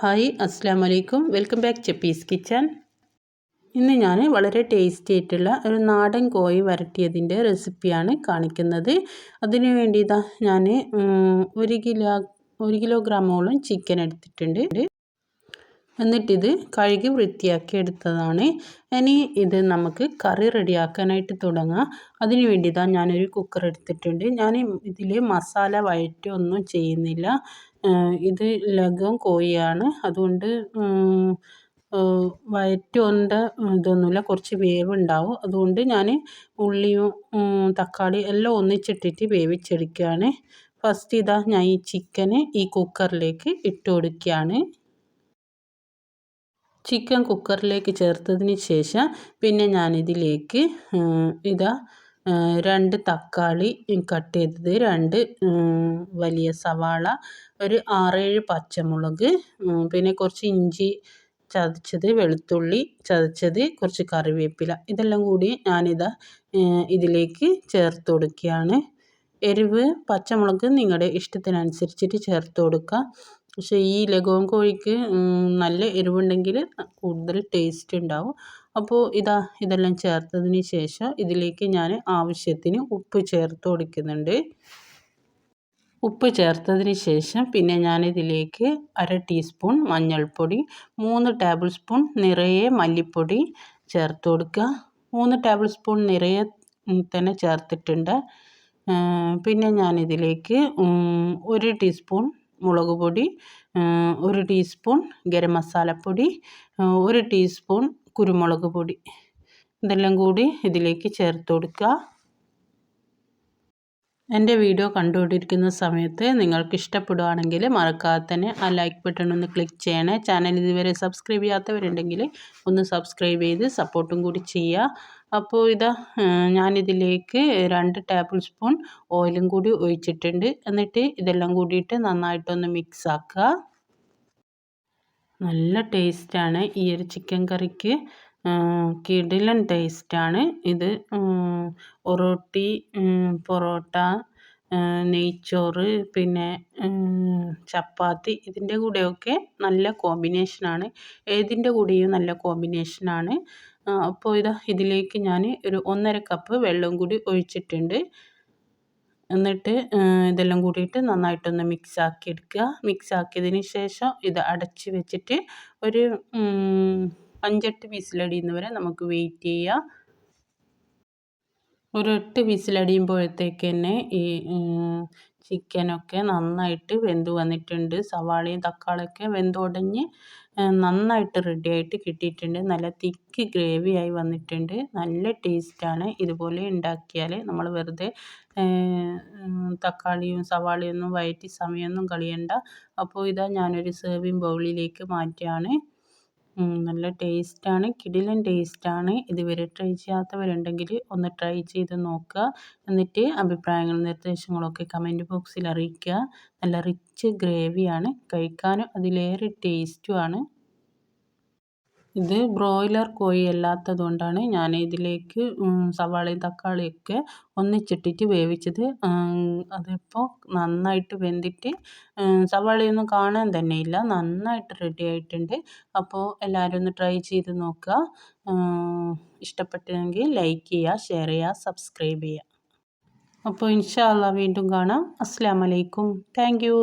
Hi അസ്സാം വലൈക്കും, welcome back ചെപ്പീസ് kitchen. ഇന്ന് ഞാൻ വളരെ ടേസ്റ്റി ആയിട്ടുള്ള ഒരു നാടൻ കോഴി വരട്ടിയതിൻ്റെ റെസിപ്പിയാണ് കാണിക്കുന്നത്. അതിനു വേണ്ടി ഞാൻ 1 കിലോഗ്രാമോളം ചിക്കൻ എടുത്തിട്ടുണ്ട്. എന്നിട്ടിത് കഴുകി വൃത്തിയാക്കി എടുത്തതാണ്. ഇനി ഇത് നമുക്ക് കറി റെഡിയാക്കാനായിട്ട് തുടങ്ങാം. അതിന് വേണ്ടി ഞാനൊരു കുക്കർ എടുത്തിട്ടുണ്ട്. ഞാൻ ഇതിൽ മസാല വഴറ്റൊന്നും ചെയ്യുന്നില്ല. ഇത് ലഗം കോഴിയാണ്, അതുകൊണ്ട് വഴറ്റേണ്ട ഇതൊന്നുമില്ല, കുറച്ച് വേവുണ്ടാവും. അതുകൊണ്ട് ഞാൻ ഉള്ളിയും തക്കാളി എല്ലാം ഒന്നിച്ചിട്ടിട്ട് വേവിച്ചെടുക്കുകയാണ്. ഫസ്റ്റ് ഞാൻ ഈ ചിക്കന് ഈ കുക്കറിലേക്ക് ഇട്ട് കൊടുക്കുകയാണ്. ചിക്കൻ കുക്കറിലേക്ക് ചേർത്തതിന് ശേഷം പിന്നെ ഞാനിതിലേക്ക് 2 തക്കാളി കട്ട് ചെയ്തത്, 2 വലിയ സവാള, ഒരു 6-7 പച്ചമുളക്, പിന്നെ കുറച്ച് ഇഞ്ചി ചതച്ചത്, വെളുത്തുള്ളി ചതച്ചത്, കുറച്ച് കറിവേപ്പില, ഇതെല്ലാം കൂടി ഇതിലേക്ക് ചേർത്ത് കൊടുക്കുകയാണ്. എരിവ് പച്ചമുളക് നിങ്ങളുടെ ഇഷ്ടത്തിനനുസരിച്ചിട്ട് ചേർത്ത് കൊടുക്കുക. പക്ഷേ ഈ ലഗോൺ കോഴിക്ക് നല്ല എരിവുണ്ടെങ്കിൽ കൂടുതൽ ടേസ്റ്റ് ഉണ്ടാവും. അപ്പോൾ ഇതെല്ലാം ചേർത്തതിന് ശേഷം ഇതിലേക്ക് ഞാൻ ആവശ്യത്തിന് ഉപ്പ് ചേർത്ത് കൊടുക്കുന്നുണ്ട്. ഉപ്പ് ചേർത്തതിന് ശേഷം പിന്നെ ഞാനിതിലേക്ക് 1/2 ടീസ്പൂൺ മഞ്ഞൾപ്പൊടി, 3 ടേബിൾ സ്പൂൺ നിറയെ മല്ലിപ്പൊടി ചേർത്ത് കൊടുക്കുക. 3 ടേബിൾ സ്പൂൺ നിറയെ തന്നെ ചേർത്തിട്ടുണ്ട്. പിന്നെ ഞാനിതിലേക്ക് 1 ടീസ്പൂൺ മുളക് പൊടി, 1 ടീസ്പൂൺ ഗരം മസാലപ്പൊടി, 1 ടീസ്പൂൺ കുരുമുളക് പൊടി, ഇതെല്ലാം കൂടി ഇതിലേക്ക് ചേർത്ത് കൊടുക്കുക. എൻ്റെ വീഡിയോ കണ്ടുകൊണ്ടിരിക്കുന്ന സമയത്ത് നിങ്ങൾക്ക് ഇഷ്ടപ്പെടുകയാണെങ്കിൽ മറക്കാതെ തന്നെ ആ ലൈക്ക് ബട്ടൺ ഒന്ന് ക്ലിക്ക് ചെയ്യണേ. ചാനൽ ഇതുവരെ സബ്സ്ക്രൈബ് ചെയ്യാത്തവരുണ്ടെങ്കിൽ ഒന്ന് സബ്സ്ക്രൈബ് ചെയ്ത് സപ്പോർട്ടും കൂടി ചെയ്യുക. അപ്പോൾ ഞാനിതിലേക്ക് 2 ടേബിൾ സ്പൂൺ ഓയിലും കൂടി ഒഴിച്ചിട്ടുണ്ട്. എന്നിട്ട് ഇതെല്ലാം കൂടിയിട്ട് നന്നായിട്ടൊന്ന് മിക്സ് ആക്കുക. നല്ല ടേസ്റ്റാണ് ഈ ഒരു ചിക്കൻ കറിക്ക്, കിടിലൻ ടേസ്റ്റാണ് ഇത്. ഒറോട്ടി, പൊറോട്ട, നെയ്ച്ചോറ്, പിന്നെ ചപ്പാത്തി, ഇതിൻ്റെ കൂടെയൊക്കെ നല്ല കോമ്പിനേഷനാണ്. ഏതിൻ്റെ കൂടെയും നല്ല കോമ്പിനേഷനാണ്. അപ്പോൾ ഇതിലേക്ക് ഞാൻ ഒരു 1.5 കപ്പ് വെള്ളം കൂടി ഒഴിച്ചിട്ടുണ്ട്. എന്നിട്ട് ഇതെല്ലാം കൂടിയിട്ട് നന്നായിട്ടൊന്ന് മിക്സ് ആക്കി എടുക്കുക. മിക്സ് ആക്കിയതിന് ശേഷം ഇത് അടച്ച് വെച്ചിട്ട് ഒരു 5-8 വിസിലടിയുന്നവരെ നമുക്ക് വെയിറ്റ് ചെയ്യാം. ഒരു 8 വിസിലടിയുമ്പോഴത്തേക്ക് തന്നെ ഈ ചിക്കനൊക്കെ നന്നായിട്ട് വെന്ത് വന്നിട്ടുണ്ട്. സവാളയും തക്കാളിയൊക്കെ വെന്തുടഞ്ഞ് നന്നായിട്ട് റെഡിയായിട്ട് കിട്ടിയിട്ടുണ്ട്. നല്ല തിക്ക് ഗ്രേവിയായി വന്നിട്ടുണ്ട്. നല്ല ടേസ്റ്റാണ്. ഇതുപോലെ ഉണ്ടാക്കിയാൽ നമ്മൾ വെറുതെ തക്കാളിയും സവാളയൊന്നും വഴറ്റി സമയമൊന്നും കളയണ്ട. അപ്പോൾ ഞാനൊരു സെർവിങ് ബൗളിലേക്ക് മാറ്റുകയാണ്. നല്ല ടേസ്റ്റാണ്, കിടിലൻ ടേസ്റ്റാണ്. ഇതുവരെ ട്രൈ ചെയ്യാത്തവരുണ്ടെങ്കിൽ ഒന്ന് ട്രൈ ചെയ്ത് നോക്കുക. എന്നിട്ട് അഭിപ്രായങ്ങളും നിർദ്ദേശങ്ങളൊക്കെ കമൻറ്റ് ബോക്സിൽ അറിയിക്കുക. നല്ല റിച്ച് ഗ്രേവിയാണ്, കഴിക്കാനും അതിലേറെ ടേസ്റ്റുമാണ്. ഇത് ബ്രോയിലർ കോഴി അല്ലാത്തത് കൊണ്ടാണ് ഞാൻ ഇതിലേക്ക് സവാളയും തക്കാളിയൊക്കെ ഒന്നിച്ചിട്ടിട്ട് വേവിച്ചത്. അതിപ്പോൾ നന്നായിട്ട് വെന്തിട്ട് സവാളയൊന്നും കാണാൻ തന്നെ ഇല്ല, നന്നായിട്ട് റെഡി ആയിട്ടുണ്ട്. അപ്പോൾ എല്ലാവരും ഒന്ന് ട്രൈ ചെയ്ത് നോക്കുക. ഇഷ്ടപ്പെട്ടെങ്കിൽ ലൈക്ക് ചെയ്യുക, ഷെയർ ചെയ്യുക, സബ്സ്ക്രൈബ് ചെയ്യുക. അപ്പോൾ ഇൻഷാ അല്ലാഹ് വീണ്ടും കാണാം. അസ്സലാമു അലൈക്കും. Thank you.